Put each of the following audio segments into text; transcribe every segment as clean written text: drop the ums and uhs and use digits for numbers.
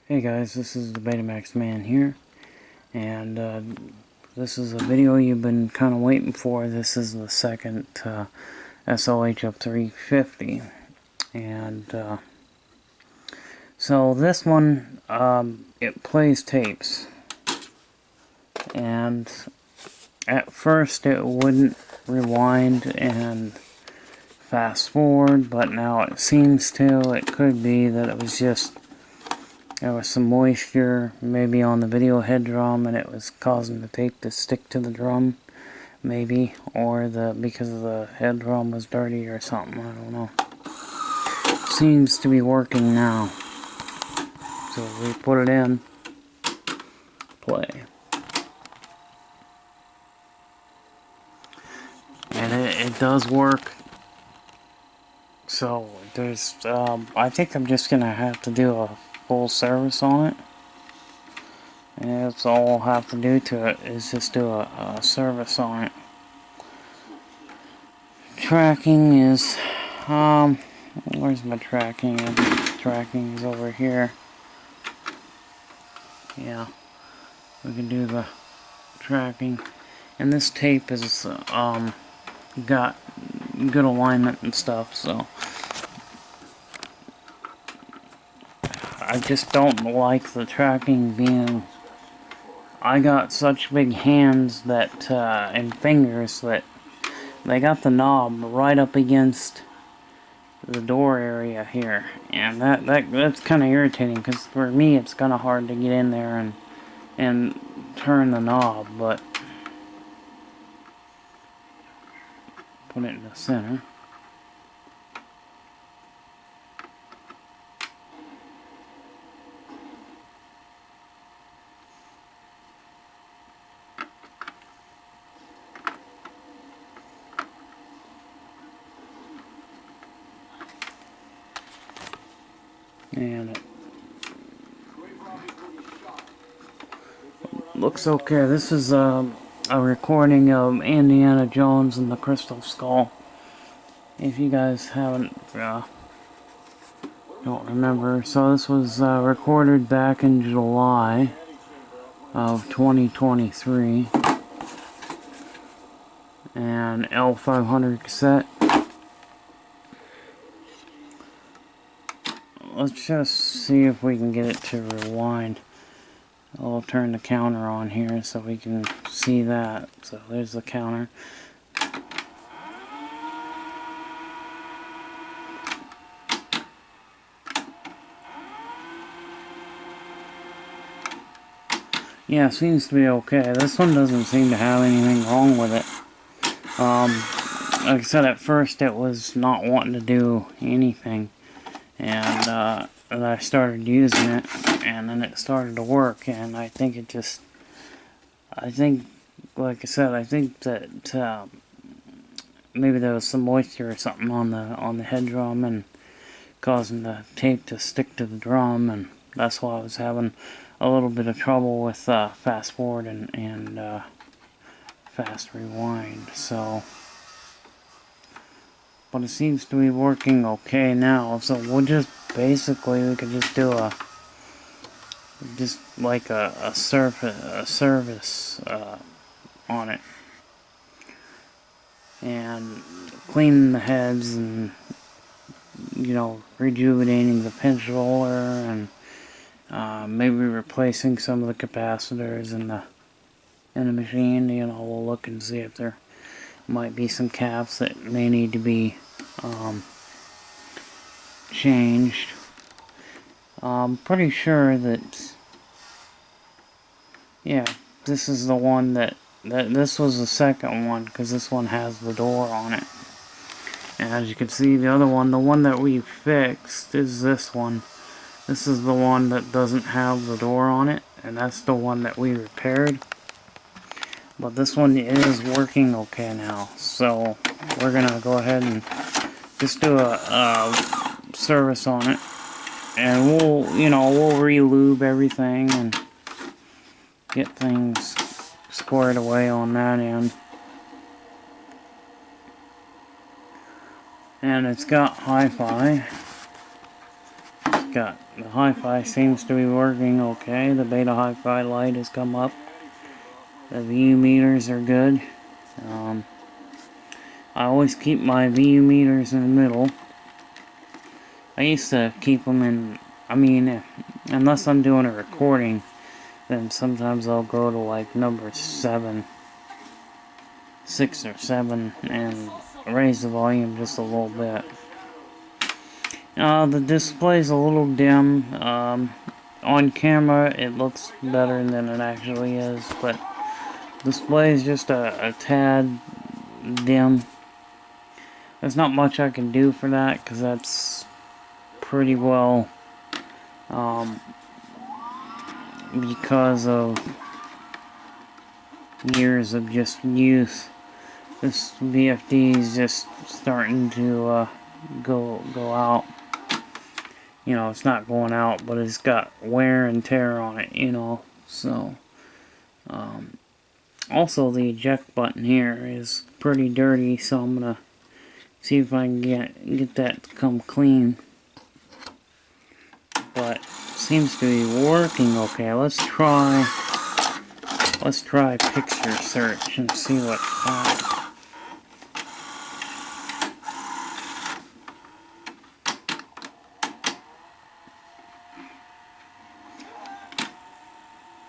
Hey guys, this is the Betamax Man here, and this is a video you've been kind of waiting for. This is the second HF350, and so this one, it plays tapes, and at first it wouldn't rewind and fast forward, but now it seems to. It could be that it was just there was some moisture maybe on the video head drum and it was causing the tape to stick to the drum, maybe, or because the head drum was dirty or something, I don't know. Seems to be working now. So we put it in, play. And it does work. So there's, I think I'm just gonna have to do a full service on it. And that's all I'll have to do to it is just do a service on it. Tracking is, where's my tracking? Tracking is over here. Yeah, we can do the tracking. And this tape is, got good alignment and stuff, so. I just don't like the tracking being, I got such big hands that, and fingers that they got the knob right up against the door area here, and that's kind of irritating because for me it's kind of hard to get in there and turn the knob, but put it in the center. And it looks okay. This is a recording of Indiana Jones and the Crystal Skull. If you guys haven't, don't remember. So this was recorded back in July of 2023. And L500 cassette. Let's just see if we can get it to rewind. I'll turn the counter on here so we can see that. So there's the counter. Yeah, seems to be okay. This one doesn't seem to have anything wrong with it. Like I said, at first it was not wanting to do anything. And I started using it, and then it started to work, and I think it just, like I said, I think that maybe there was some moisture or something on the head drum and causing the tape to stick to the drum, and that's why I was having a little bit of trouble with fast forward and fast rewind. So. But it seems to be working okay now, so we'll just basically we could just do a service on it, and cleaning the heads and rejuvenating the pinch roller and maybe replacing some of the capacitors in the machine. We'll look and see if there might be some caps that may need to be changed. I'm pretty sure that, yeah, this is the one that this was the second one, because this one has the door on it. And as you can see, the other one, the one that we fixed, is this one. This is the one that doesn't have the door on it, and that's the one that we repaired. But this one is working okay now, so we're gonna go ahead and just do a service on it, and we'll re-lube everything and get things squared away on that end. And it's got hi-fi. It's got the hi-fi seems to be working okay. The beta hi-fi light has come up. The VU meters are good. I always keep my VU meters in the middle. I used to keep them in, unless I'm doing a recording, then sometimes I'll go to like number 7, 6 or 7, and raise the volume just a little bit. The display's a little dim. On camera it looks better than it actually is, but display is just a tad dim. There's not much I can do for that because that's pretty well because of years of just use. This VFD is just starting to go out. You know, it's not going out, but it's got wear and tear on it, you know. So, also the eject button here is pretty dirty, so I'm gonna see if I can get that to come clean. But seems to be working okay. Let's try picture search and see what happens.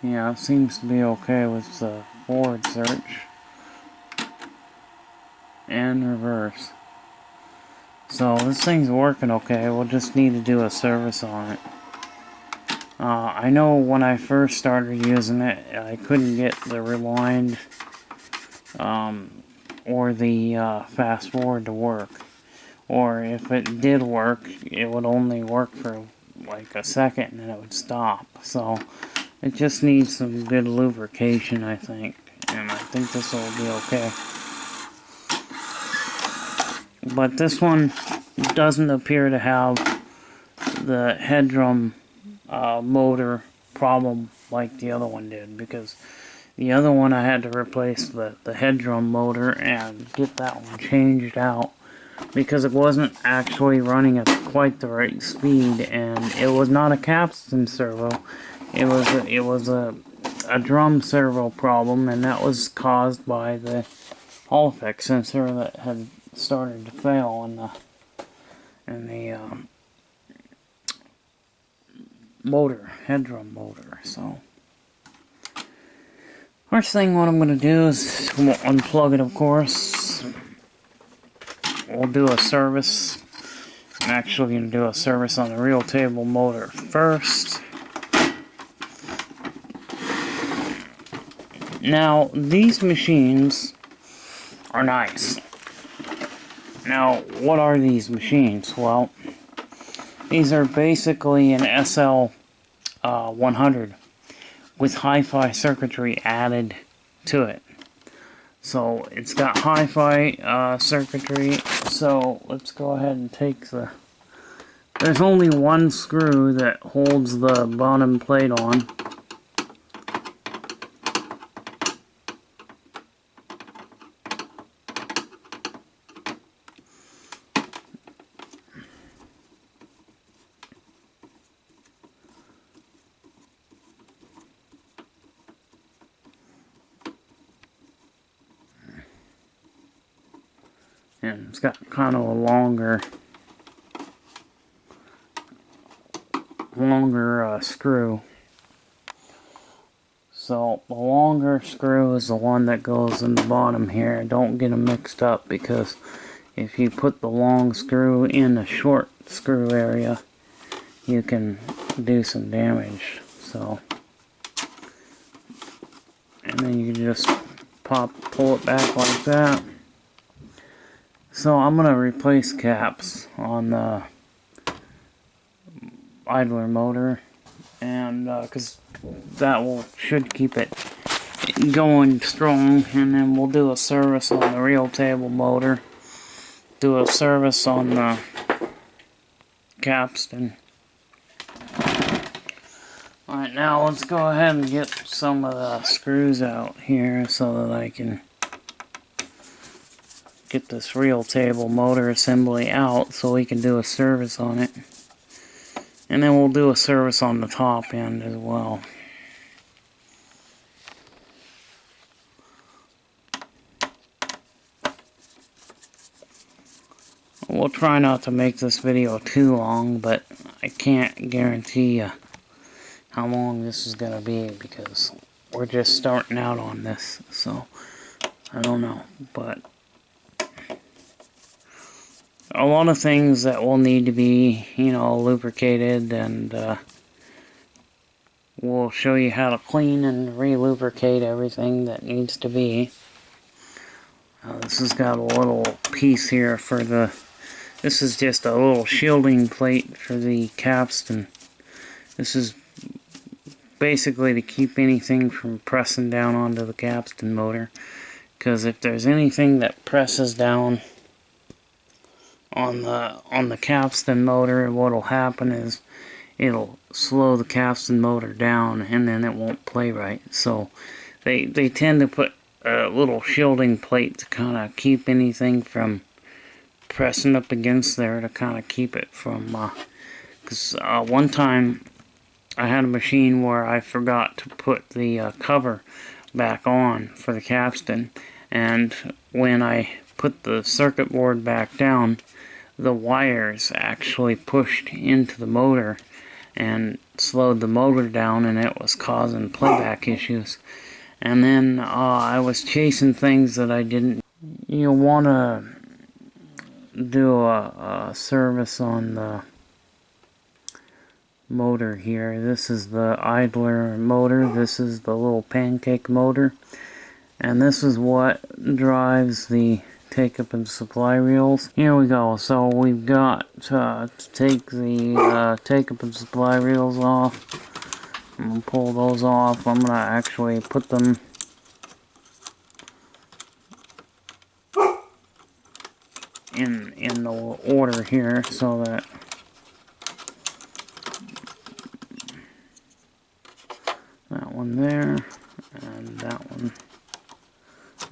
Yeah, it seems to be okay with the forward search and reverse. So this thing's working okay. We'll just need to do a service on it. I know when I first started using it, I couldn't get the rewind or the fast forward to work. Or if it did work, it would only work for like a second and then it would stop. So it just needs some good lubrication, I think. And I think this will be okay. But this one doesn't appear to have the head drum motor problem like the other one did, because the other one I had to replace the head drum motor and get that one changed out because it wasn't actually running at quite the right speed, and it was not a capstan servo. It was a drum servo problem, and that was caused by the Hall effect sensor that had started to fail in the motor, head drum motor. So first thing what I'm going to do is we'll unplug it, of course. We'll do a service. I'm actually going to do a service on the reel table motor first. Now, these machines are nice. Now, what are these machines? Well, these are basically an SL 100 with hi-fi circuitry added to it. So it's got hi-fi circuitry. So let's go ahead and take the... There's only one screw that holds the bottom plate on. And it's got kind of a longer screw. So the longer screw is the one that goes in the bottom here. Don't get them mixed up, because if you put the long screw in the short screw area, you can do some damage. So, and then you just pull it back like that. So I'm going to replace caps on the idler motor, and because that should keep it going strong. And then we'll do a service on the reel table motor, do a service on the capstan. Alright, now let's go ahead and get some of the screws out here so that I can get this reel table motor assembly out so we can do a service on it. And then we'll do a service on the top end as well. We'll try not to make this video too long, but I can't guarantee you how long this is going to be because we're just starting out on this, so I don't know. But a lot of things that will need to be, you know, lubricated, and we'll show you how to clean and re-lubricate everything that needs to be. This has got a little piece here for the, this is just a little shielding plate for the capstan. This is basically to keep anything from pressing down onto the capstan motor, because if there's anything that presses down on the capstan motor, what'll happen is it'll slow the capstan motor down, and then it won't play right. So they tend to put a little shielding plate to kind of keep anything from pressing up against there, to kind of keep it from, because one time I had a machine where I forgot to put the cover back on for the capstan, and when I put the circuit board back down, the wires actually pushed into the motor and slowed the motor down, and it was causing playback issues. And then I was chasing things that I didn't. You want to do a service on the motor here. This is the idler motor. This is the little pancake motor, and this is what drives the take-up and supply reels. Here we go. So we've got to take the take-up and supply reels off. I'm going to pull those off. I'm going to actually put them in the order here, so that that one there and that one.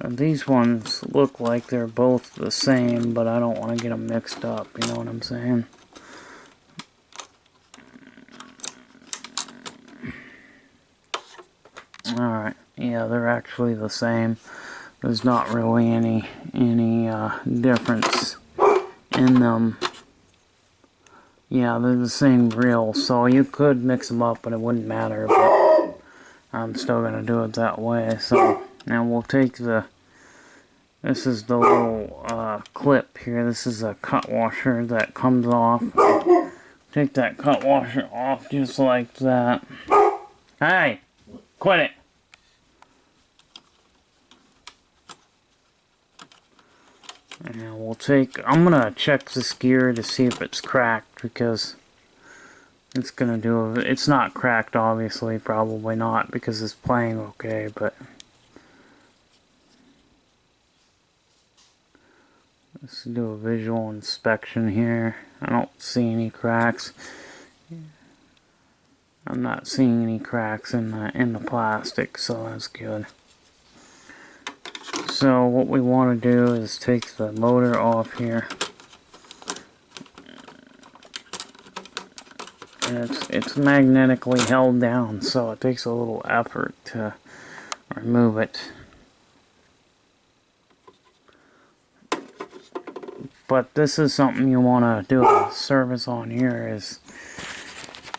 And these ones look like they're both the same, but I don't want to get them mixed up, you know what I'm saying? Alright, yeah, they're actually the same. There's not really any difference in them. Yeah, they're the same reel, so you could mix them up and it wouldn't matter, but I'm still going to do it that way. So now we'll take this is the little clip here. This is a cut washer that comes off. Take that cut washer off just like that. Hey! Quit it! And we'll take, I'm gonna check this gear to see if it's cracked, because it's gonna do, it's not cracked obviously, probably not, because it's playing okay, but let's do a visual inspection here. I don't see any cracks. I'm not seeing any cracks in the plastic, so that's good. So what we want to do is take the motor off here, and it's magnetically held down, so it takes a little effort to remove it. But this is something you want to do a service on here, is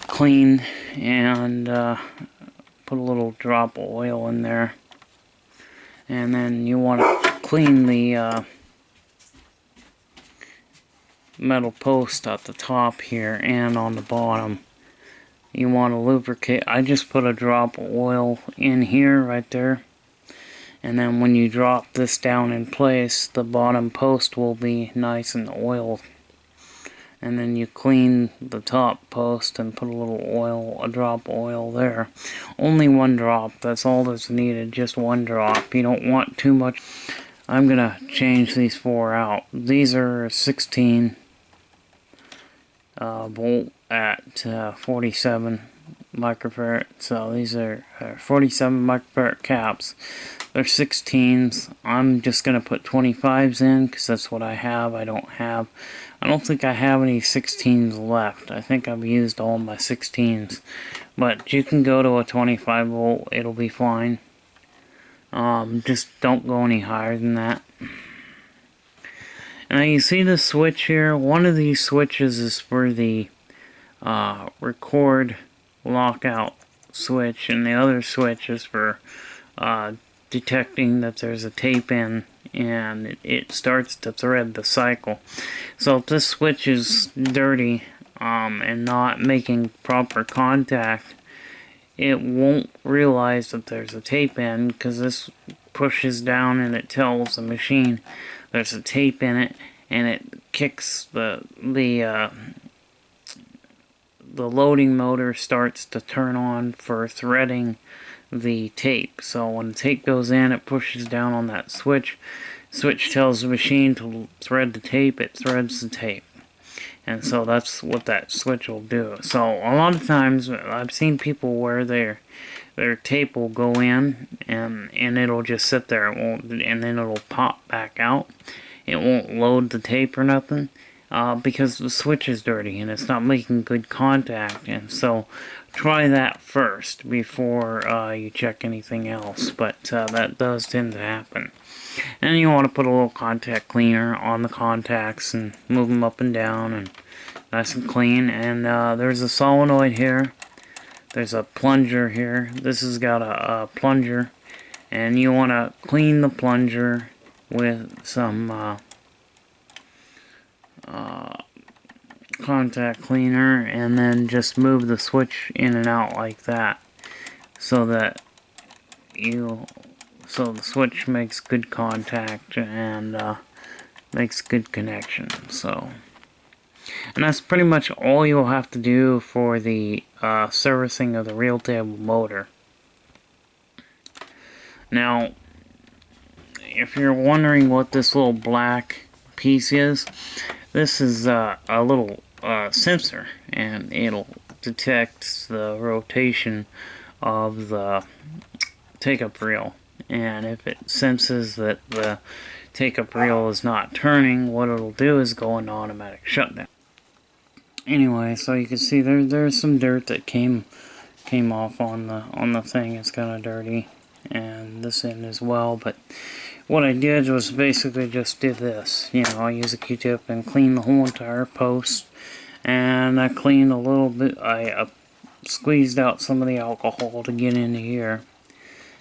clean and put a little drop of oil in there. And then you want to clean the metal post at the top here and on the bottom. You want to lubricate. I just put a drop of oil in here right there. And then when you drop this down in place, the bottom post will be nice and oiled. And then you clean the top post and put a little oil, a drop of oil there. Only one drop, that's all that's needed, just one drop. You don't want too much. I'm gonna change these four out. These are 16 volt at 47. microfarad. So these are 47 microfarad caps. They're 16s. I'm just gonna put 25s in because that's what I have. I don't think I have any 16s left. I think I've used all my 16s. But you can go to a 25 volt. It'll be fine. Just don't go any higher than that. Now you see the switch here. One of these switches is for the record lockout switch, and the other switch is for detecting that there's a tape in, and it starts to thread the cycle. So if this switch is dirty and not making proper contact, it won't realize that there's a tape in, because this pushes down and it tells the machine there's a tape in it, and it kicks the loading motor starts to turn on for threading the tape. So when the tape goes in, it pushes down on that switch. Switch tells the machine to thread the tape. It threads the tape. And so that's what that switch will do. So a lot of times I've seen people where their tape will go in and it'll just sit there. It won't, and then it'll pop back out. It won't load the tape or nothing because the switch is dirty and it's not making good contact. And so try that first before you check anything else. But that does tend to happen. And you want to put a little contact cleaner on the contacts and move them up and down and nice and clean. And there's a solenoid here. There's a plunger here. This has got a plunger, and you want to clean the plunger with some contact cleaner, and then just move the switch in and out like that, so that so the switch makes good contact and makes good connection. So, and that's pretty much all you'll have to do for the servicing of the reel table motor. Now, if you're wondering what this little black piece is, this is a little sensor, and it'll detect the rotation of the take-up reel. And if it senses that the take-up reel is not turning, what it'll do is go into automatic shutdown. Anyway, so you can see there's some dirt that came off on the thing. It's kind of dirty, and this end as well. But what I did was basically just did this. You know, I use a Q-tip and clean the whole entire post, and I cleaned a little bit. I squeezed out some of the alcohol to get into here.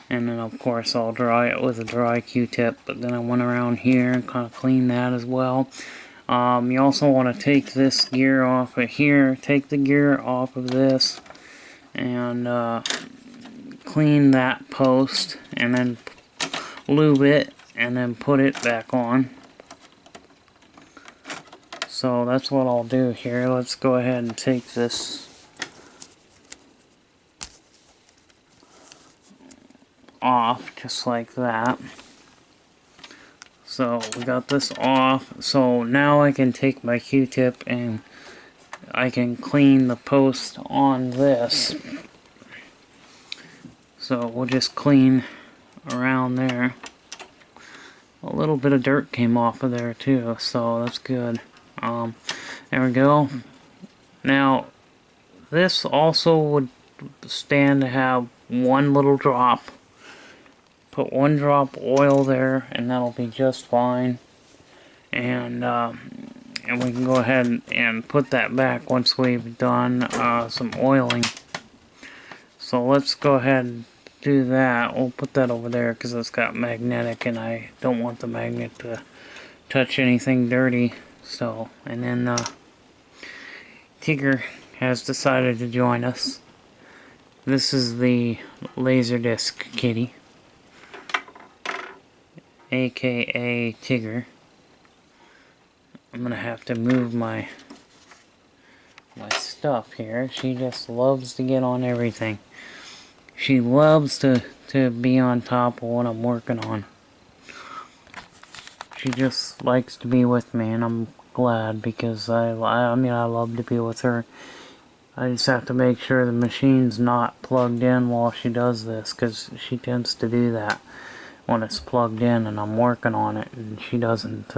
And then of course I'll dry it with a dry Q-tip, but then I went around here and kind of cleaned that as well. You also want to take this gear off of here, take the gear off of this, and clean that post, and then lube it, and then put it back on. So that's what I'll do here. Let's go ahead and take this off just like that. So we got this off. So now I can take my Q-tip and I can clean the post on this. So we'll just clean around there. A little bit of dirt came off of there too, so that's good. There we go. Now this also would stand to have one little drop. Put one drop oil there, and that'll be just fine. And we can go ahead and put that back once we've done some oiling. So let's go ahead and do that. We'll put that over there because it's got magnetic, and I don't want the magnet to touch anything dirty. So, and then Tigger has decided to join us. This is the Laserdisc kitty, aka Tigger. I'm gonna have to move my stuff here. She just loves to get on everything. She loves to be on top of what I'm working on. She just likes to be with me, and I'm glad, because I mean, I love to be with her. I just have to make sure the machine's not plugged in while she does this, because she tends to do that when it's plugged in and I'm working on it, and she doesn't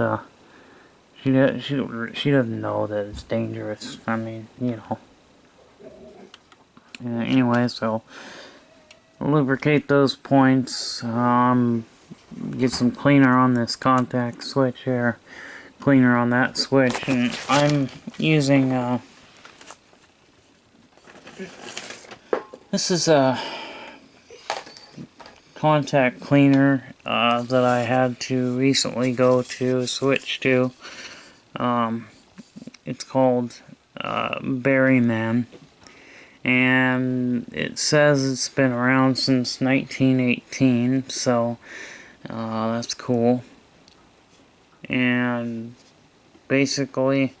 she doesn't know that it's dangerous. I mean, you know. Anyway, so lubricate those points. Get some cleaner on this contact switch here, cleaner on that switch, and I'm using this is a contact cleaner that I had to recently go to switch to. It's called Berryman, and it says it's been around since 1918, so that's cool. And basically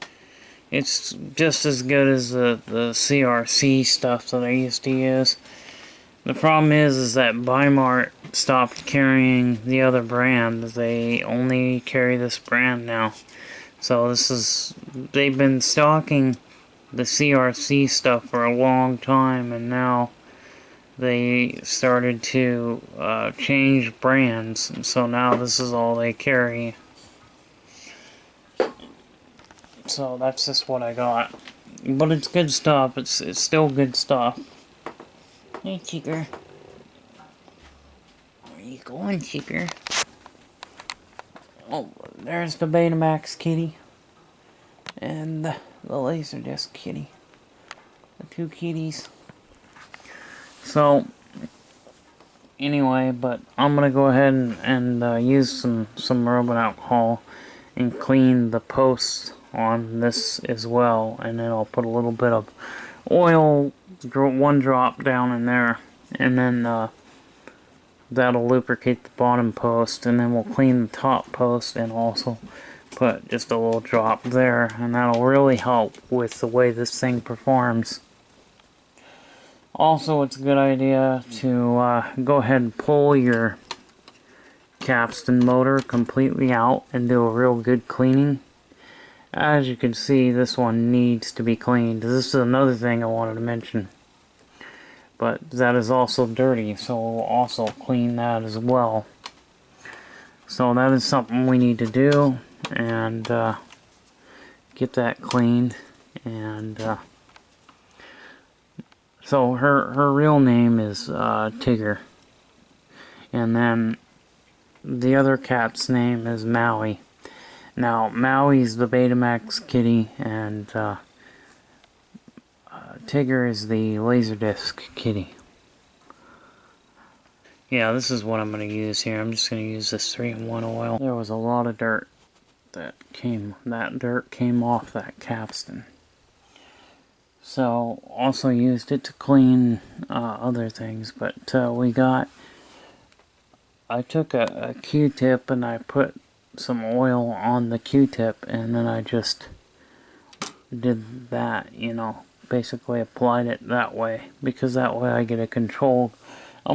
it's just as good as the CRC stuff that I used to use. The problem is that Bimart stopped carrying the other brand. They only carry this brand now. So they've been stocking the CRC stuff for a long time, and now they started to change brands. So now this is all they carry. So that's just what I got. But it's good stuff. It's still good stuff. Hey, Tigger. Where you going, Tigger? Oh, there's the Betamax kitty. And the Laserdisc kitty. The two kitties. So, anyway, but I'm going to go ahead and use some rubbing alcohol and clean the posts on this as well. And then I'll put a little bit of oil, one drop down in there, and then that'll lubricate the bottom post, and then we'll clean the top post and also put just a little drop there, and that'll really help with the way this thing performs. Also, it's a good idea to go ahead and pull your capstan motor completely out and do a real good cleaning. As you can see, this one needs to be cleaned. This is another thing I wanted to mention. But that is also dirty, so we'll also clean that as well. So that is something we need to do, and get that cleaned. And so her real name is Tigger. And then the other cat's name is Maui. Now, Maui's the Betamax kitty, and Tigger is the Laserdisc kitty. Yeah, this is what I'm going to use here. I'm just going to use this 3-in-1 oil. There was a lot of dirt that came off that capstan. So, also used it to clean other things, but I took a Q-tip and I put some oil on the Q-tip, and then I just did that, you know, basically applied it that way, because that way I get a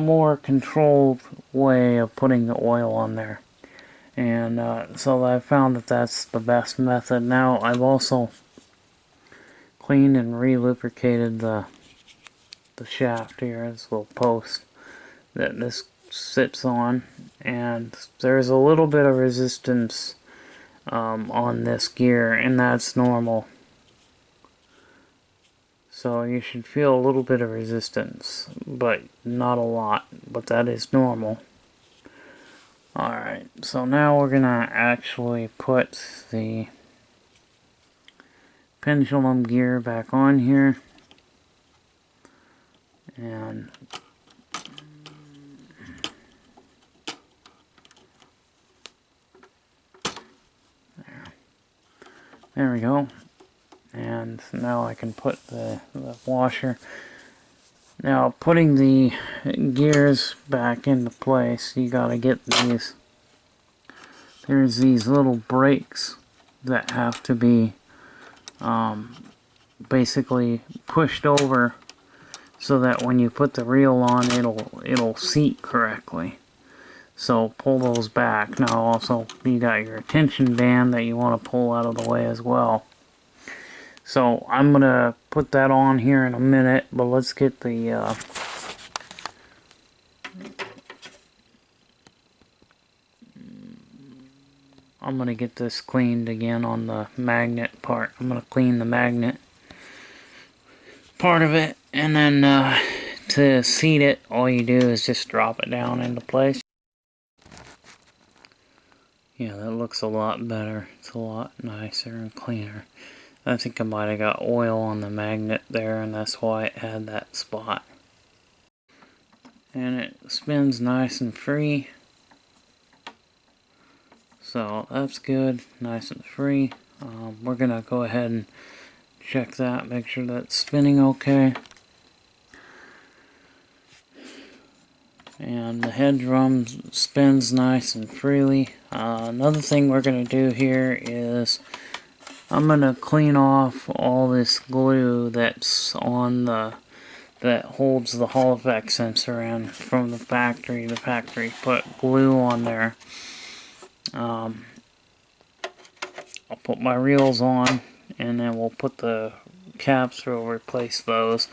more controlled way of putting the oil on there. And so I found that that's the best method. Now I've also cleaned and re-lubricated the shaft here, this little post that this sits on, and there's a little bit of resistance on this gear, and that's normal. So you should feel a little bit of resistance, but not a lot, but that is normal. Alright, so now we're gonna actually put the pendulum gear back on here, and there we go. And now I can put the washer. Now, putting the gears back into place, you gotta get these. There's these little brakes that have to be basically pushed over so that when you put the reel on, it'll seat correctly. So pull those back. Now also, you got your tension band that you want to pull out of the way as well. So I'm gonna put that on here in a minute, but let's get the I'm gonna get this cleaned again on the magnet part. I'm gonna clean the magnet part of it, and then to seat it, all you do is just drop it down into place. Yeah, that looks a lot better. It's a lot nicer and cleaner. I think I might have got oil on the magnet there, and that's why it had that spot. And it spins nice and free. So that's good, nice and free. We're gonna go ahead and check that, make sure that's spinning okay. And the head drum spins nice and freely. Another thing we're gonna do here is I'm gonna clean off all this glue that's on the that holds the Hall effect sensor in from the factory. The factory put glue on there. I'll put my reels on, and then we'll put the caps, we'll replace those.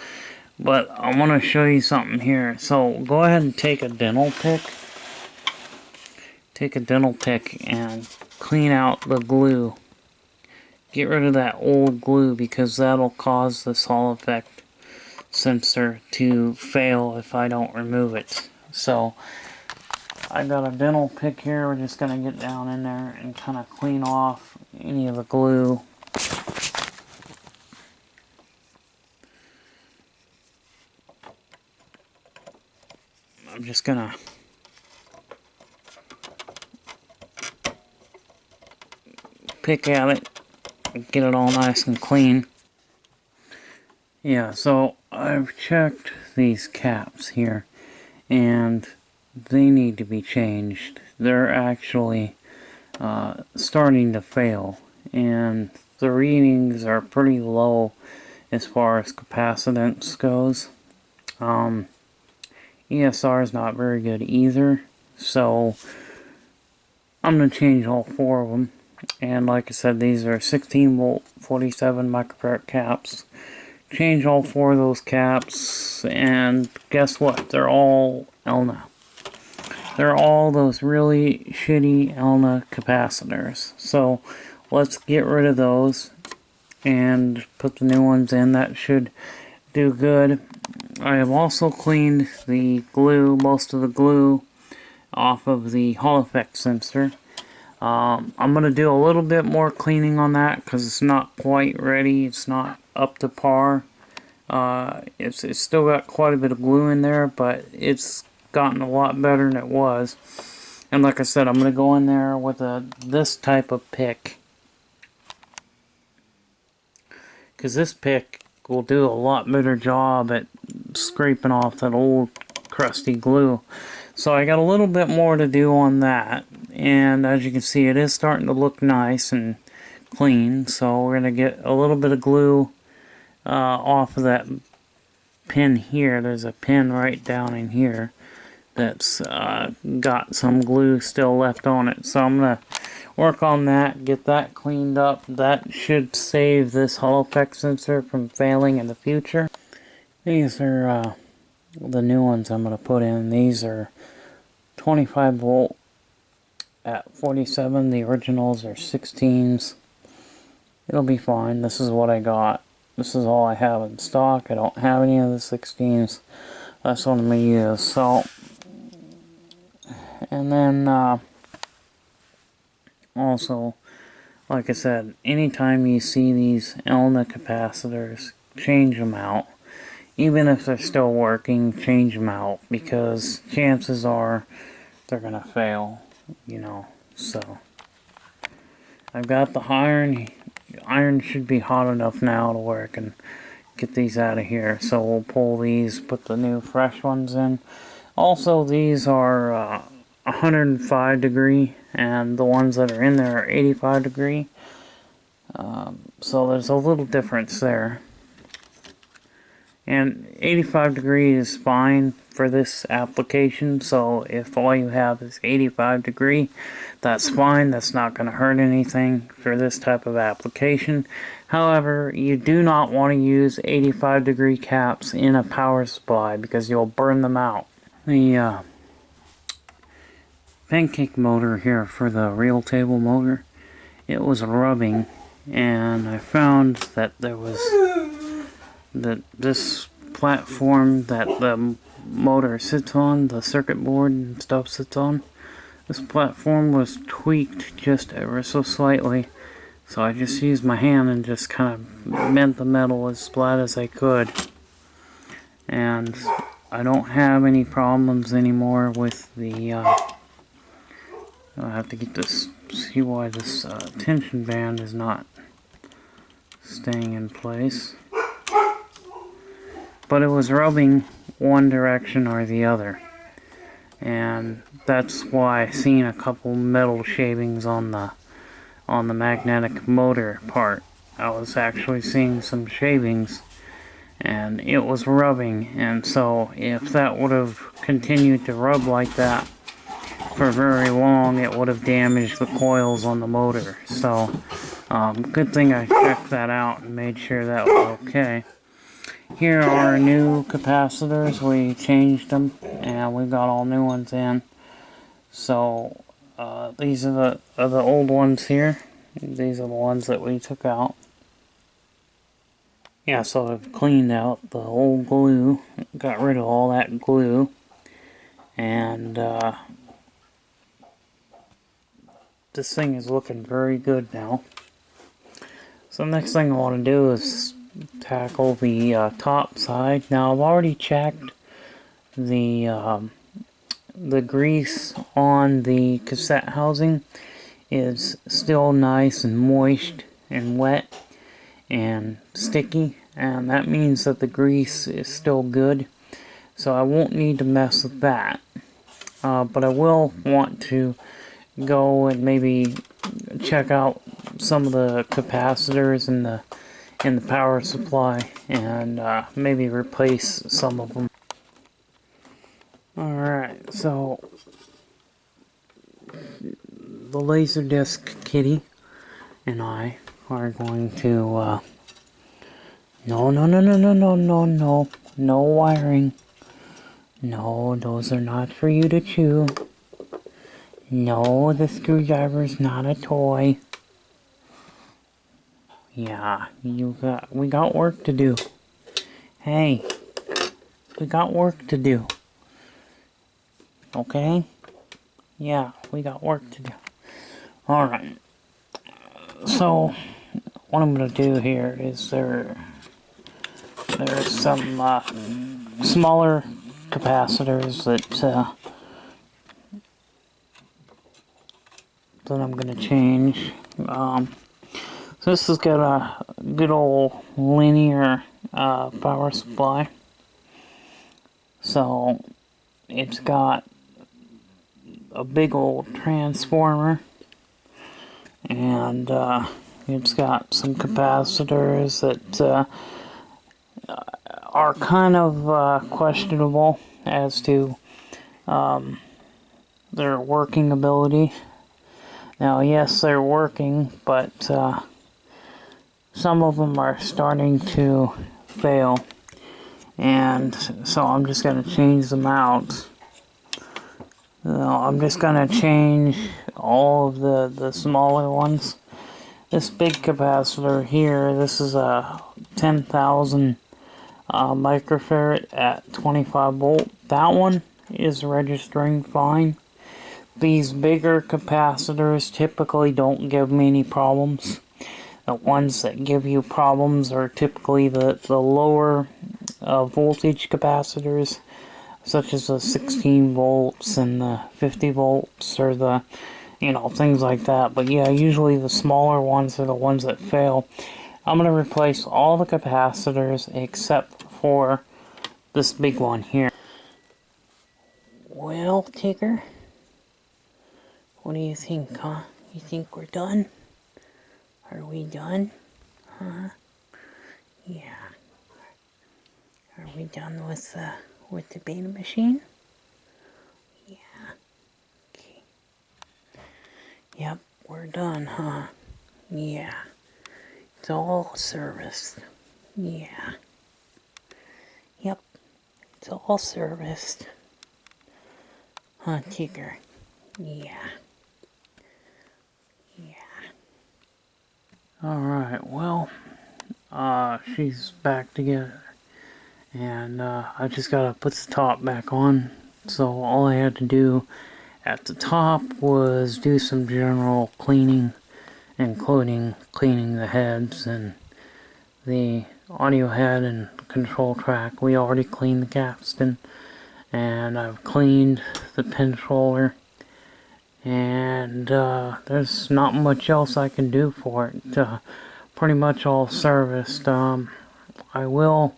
But I want to show you something here. So go ahead and take a dental pick. Take a dental pick and clean out the glue. Get rid of that old glue, because that'll cause this Hall effect sensor to fail if I don't remove it. So I got a dental pick here. We're just going to get down in there and kind of clean off any of the glue. I'm just going to pick at it and get it all nice and clean. Yeah, so I've checked these caps here, and they need to be changed. They're actually starting to fail, and the readings are pretty low as far as capacitance goes. ESR is not very good either, so I'm going to change all four of them. And like I said, these are 16 volt 47 microfarad caps. Change all four of those caps, and guess what? They're all Elna. They're all those really shitty Elna capacitors. So let's get rid of those and put the new ones in. That should do good. I have also cleaned the glue, most of the glue, off of the Hall effect sensor. I'm going to do a little bit more cleaning on that because it's not quite ready. It's not up to par. It's still got quite a bit of glue in there, but it's gotten a lot better than it was. And like I said, I'm going to go in there with this type of pick, because this pick will do a lot better job at scraping off that old crusty glue. So I got a little bit more to do on that, and as you can see, it is starting to look nice and clean. So we're going to get a little bit of glue off of that pin here. There's a pin right down in here that's got some glue still left on it. So I'm going to work on that, get that cleaned up. That should save this Hall effect sensor from failing in the future. These are the new ones I'm going to put in. These are 25 volt at 47. The originals are 16s. It'll be fine. This is what I got. This is all I have in stock. I don't have any of the 16s. That's what I'm going to use. So, and then also, like I said, anytime you see these Elna capacitors, change them out. Even if they're still working, change them out, because chances are they're going to fail, you know. So, I've got the iron. Iron should be hot enough now to where I can get these out of here. So we'll pull these, put the new fresh ones in. Also, these are 105 degree, and the ones that are in there are 85 degree. So there's a little difference there. And 85 degree is fine for this application. So if all you have is 85 degree, that's fine. That's not going to hurt anything for this type of application. However, you do not want to use 85-degree caps in a power supply because you'll burn them out. The pancake motor here for the real table motor, it was rubbing, and I found that there was this platform that the motor sits on, the circuit board and stuff sits on, this platform was tweaked just ever so slightly. So I just used my hand and just kind of bent the metal as flat as I could. And I don't have any problems anymore with the, I'll have to get this, see why this tension band is not staying in place. But it was rubbing one direction or the other. And that's why I seen a couple metal shavings on the magnetic motor part. I was actually seeing some shavings, and it was rubbing, and so if that would have continued to rub like that for very long, it would have damaged the coils on the motor. So good thing I checked that out and made sure that was okay. Here are new capacitors. We changed them and we got all new ones in. So these are the old ones here. These are the ones that we took out. Yeah, so I've cleaned out the old glue, got rid of all that glue, and this thing is looking very good now. So the next thing I want to do is tackle the top side. Now I've already checked the grease on the cassette housing is still nice and moist and wet and sticky, and that means that the grease is still good, so I won't need to mess with that. But I will want to go and maybe check out some of the capacitors in the power supply and maybe replace some of them. Alright, so the Laserdisc kitty and I are going to no wiring. No, those are not for you to chew. No, the screwdriver's not a toy. Yeah, we got work to do. Hey, we got work to do. Okay? Yeah, we got work to do. Alright. So, what I'm going to do here is there's some smaller capacitors that I'm going to change. So this has got a good old linear power supply. So it's got a big old transformer, and it's got some capacitors that are kind of questionable as to their working ability. Now, yes, they're working, but some of them are starting to fail, and so I'm just going to change them out. I'm just going to change all of the smaller ones. This big capacitor here, this is a 10,000 microfarad at 25 volt. That one is registering fine. These bigger capacitors typically don't give me any problems. The ones that give you problems are typically the lower voltage capacitors, such as the 16 volts and the 50 volts, or the, things like that. But yeah, usually the smaller ones are the ones that fail. I'm going to replace all the capacitors except for this big one here. Well, Tigger, what do you think, huh? You think we're done? Are we done? Huh? Yeah. Are we done with the beta machine? Yeah. Okay. Yep, we're done, huh? Yeah. It's all serviced. Yeah. Yep. It's all serviced. Huh, Tigger? Yeah. Yeah. Alright, well, she's back together. And, I just gotta put the top back on. So all I had to do at the top was do some general cleaning, including cleaning the heads and the audio head and control track. We already cleaned the capstan, and I've cleaned the pin controller, and there's not much else I can do for it. Pretty much all serviced. I will,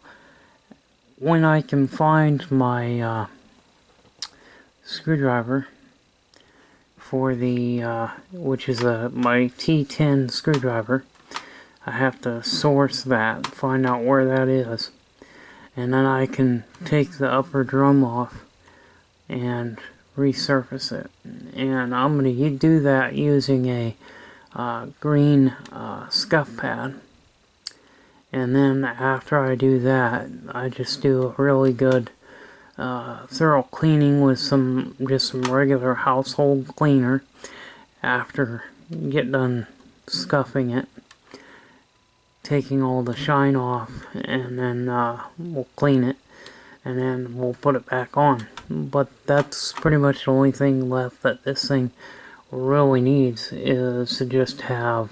when I can find my screwdriver for the which is my T10 screwdriver. I have to source that, find out where that is, and then I can take the upper drum off and resurface it. And I'm going to do that using a green scuff pad. And then after I do that, I just do a really good thorough cleaning with just some regular household cleaner after you get done scuffing it, taking all the shine off, and then we'll clean it, and then we'll put it back on. But that's pretty much the only thing left that this thing really needs, is to just have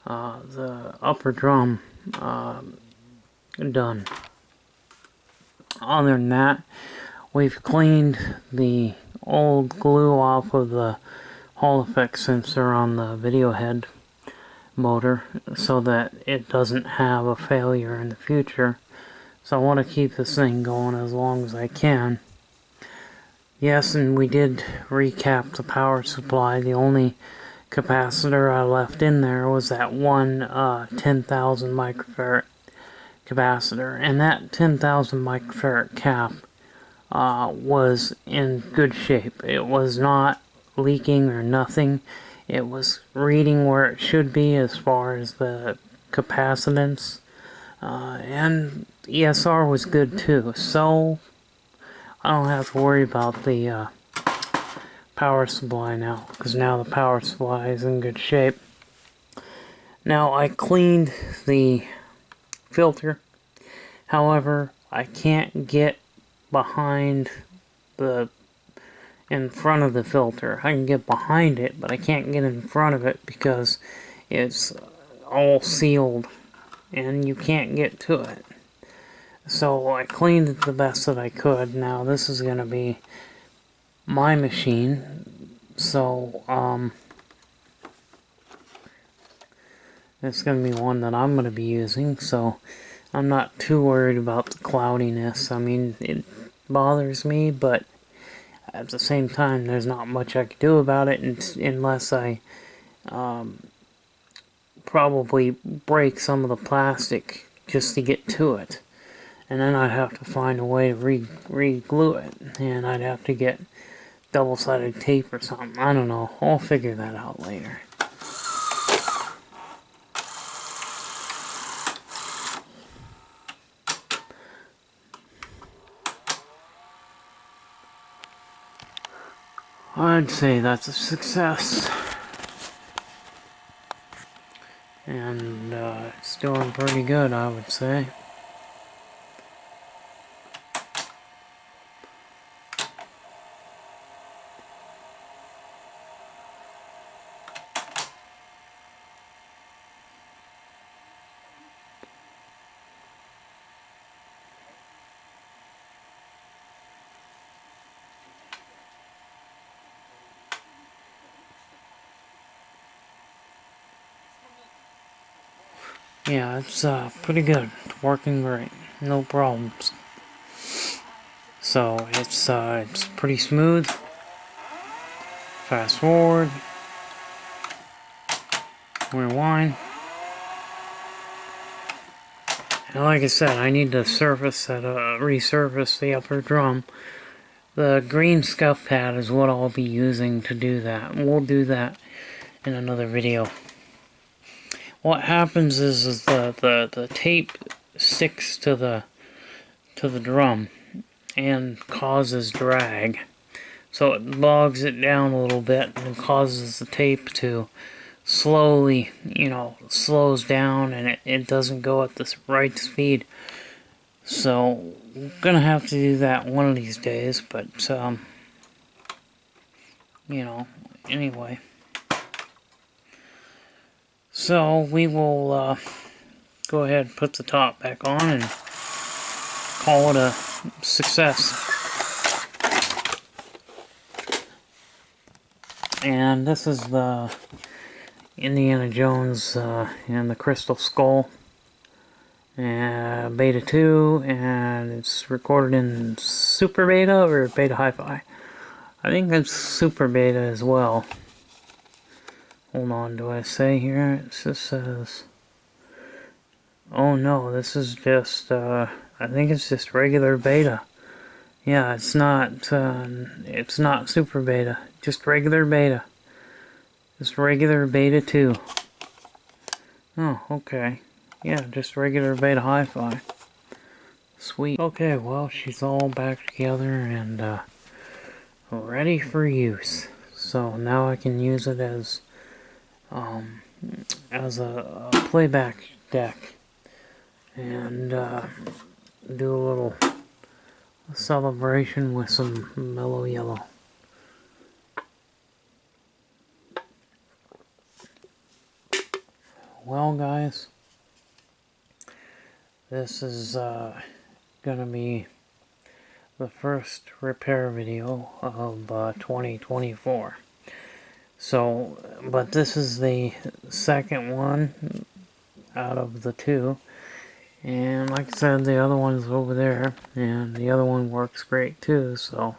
the upper drum done. Other than that, we've cleaned the old glue off of the Hall effect sensor on the video head motor so that it doesn't have a failure in the future. So I want to keep this thing going as long as I can. Yes, and we did recap the power supply. The only capacitor I left in there was that one 10,000 microfarad capacitor, and that 10,000 microfarad cap was in good shape. It was not leaking or nothing. It was reading where it should be as far as the capacitance, and ESR was good too, so I don't have to worry about the power supply now, because now the power supply is in good shape. Now I cleaned the filter, however I can't get behind in front of the filter. I can get behind it, but I can't get in front of it because it's all sealed and you can't get to it. So I cleaned it the best that I could. Now this is going to be my machine, so it's going to be one that I'm going to be using, so I'm not too worried about the cloudiness. I mean, it bothers me, but at the same time, there's not much I can do about it unless I probably break some of the plastic just to get to it. And then I'd have to find a way to re-glue it. And I'd have to get double-sided tape or something. I don't know. I'll figure that out later. I'd say that's a success. And it's doing pretty good, I would say. Yeah, it's pretty good. It's working great. No problems. So it's pretty smooth. Fast forward. Rewind. And like I said, I need to resurface the upper drum. The green scuff pad is what I'll be using to do that. And we'll do that in another video. what happens is the tape sticks to the drum and causes drag. So it bogs it down a little bit and causes the tape to slowly, slows down, and it doesn't go at the right speed. So I'm gonna have to do that one of these days, but anyway. So we will go ahead and put the top back on and call it a success. And this is the Indiana Jones and the Crystal Skull Beta 2, and it's recorded in Super Beta or Beta Hi-Fi. I think it's Super Beta as well. Hold on, do I say here? It just says... Oh no, this is just, I think it's just regular beta. Yeah, it's not Super Beta, just regular beta. Just regular Beta 2. Oh, okay. Yeah, just regular Beta Hi-Fi. Sweet. Okay, well, she's all back together and ready for use. So now I can use it as a playback deck and do a little celebration with some mellow yellow. Well, guys, this is gonna be the first repair video of 2024. So, but this is the second one out of the two, and like I said, the other one's over there, and the other one works great too. So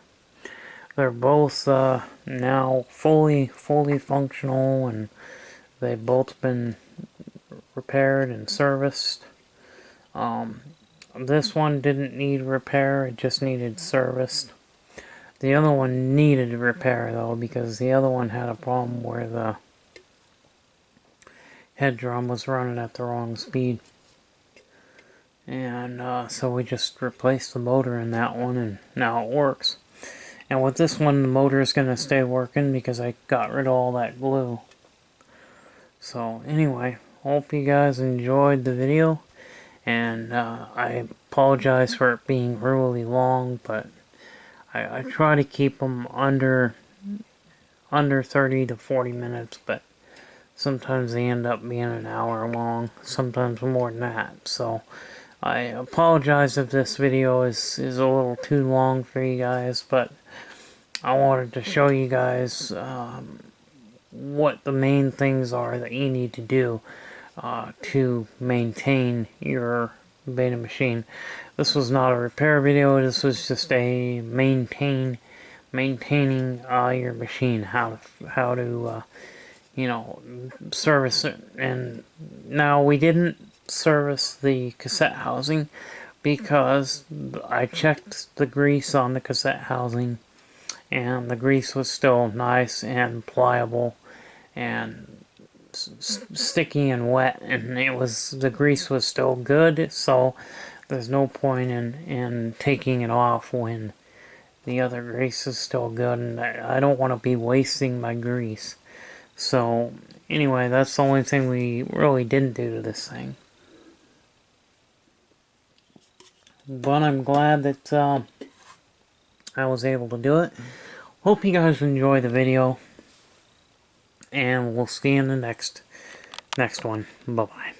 they're both now fully functional, and they've both been repaired and serviced. This one didn't need repair, it just needed serviced. The other one needed repair though, because the other one had a problem where the head drum was running at the wrong speed. And so we just replaced the motor in that one, and now it works. And with this one, the motor is going to stay working because I got rid of all that glue. So anyway, hope you guys enjoyed the video, and I apologize for it being really long, but I try to keep them under 30 to 40 minutes, but sometimes they end up being an hour long, sometimes more than that. So I apologize if this video is a little too long for you guys, but I wanted to show you guys what the main things are that you need to do to maintain your beta machine. This was not a repair video, this was just a maintaining your machine, how to service it. And now we didn't service the cassette housing because I checked the grease on the cassette housing, and the grease was still nice and pliable and sticky and wet, and the grease was still good, so there's no point in taking it off when the other grease is still good, and I don't want to be wasting my grease. So anyway, that's the only thing we really didn't do to this thing. But I'm glad that I was able to do it. Hope you guys enjoy the video, and we'll see you in the next one. Bye-bye.